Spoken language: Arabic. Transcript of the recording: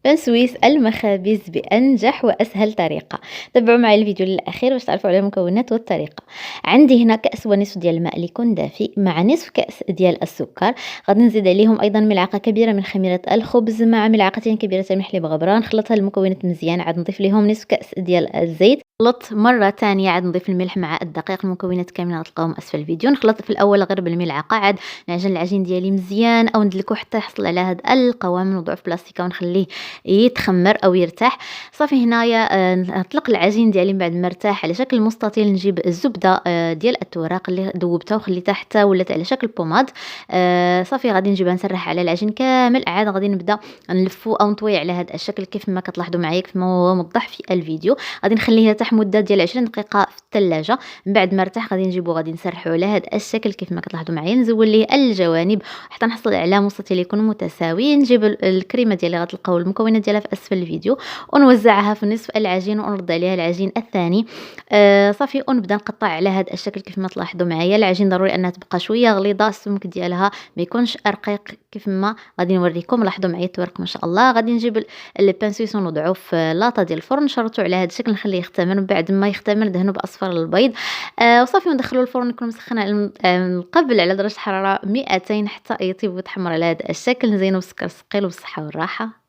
تسويس المخابز بأنجح وأسهل طريقة. تابعوا معي الفيديو للأخير باش تعرفوا على المكونات والطريقة. عندي هنا كأس ونصف ديال الماء اللي يكون دافي مع نصف كأس ديال السكر. غادي نزيد عليهم أيضا ملعقة كبيرة من خميرة الخبز مع ملعقتين كبيرتين من حليب غبران. نخلط هاد المكونات مزيان، عاد نضيف ليهم نصف كأس ديال الزيت. نخلط مرة تانية، عاد نضيف الملح مع الدقيق. المكونات كاملين غتلقاوهم أسفل الفيديو. نخلط في الأول غير بالملعقة، عاد نعجن العجين ديالي مزيان أو ندلكو حتى يحصل على هاد القوام. نوضعو في بلاستيكة ونخليه يتخمر او يرتاح. صافي هنايا نطلق العجين ديالي من بعد ما ارتاح على شكل مستطيل. نجيب الزبده ديال التوراق اللي ذوبتها وخليتها حتى ولات على شكل بوماد. صافي غادي نجيبها نسرح على العجين كامل. عاد غادي نبدا نلفو او نطوي على هذا الشكل كيف ما كتلاحظوا معايا، كيف ما هو موضح في الفيديو. غادي نخليه يرتاح مده ديال 20 دقيقه في الثلاجه. من بعد ما ارتاح غادي نجيبو غادي نسرحو على هذا الشكل كيف ما كتلاحظوا معايا. نزول ليه الجوانب حتى نحصل على مستطيل يكون متساوي. نجيب الكريمه ديالي غتلقاو المكونات ديالها في اسفل الفيديو، ونوزعها في نصف العجين ونرد عليها العجين الثاني. صافي ونبدا نقطع على هذا الشكل كيف ما تلاحظوا معايا. العجين ضروري انها تبقى شويه غليظه، السمك ديالها ما يكونش رقيق كيف ما غادي نوريكم. لاحظوا معايا التورق ما شاء الله. غادي نجيب البان سويس ونوضعوه في لاطه ديال الفرن، نشرطو على هذا الشكل نخليه يختمر. من بعد ما يختمر ندهنو باصفر البيض. وصافي وندخلو الفرن يكون مسخن من قبل على درجه حراره 200 حتى يطيب ويتحمر على هذا الشكل. نزينو بالسكر الثقيل والصحه والراحه.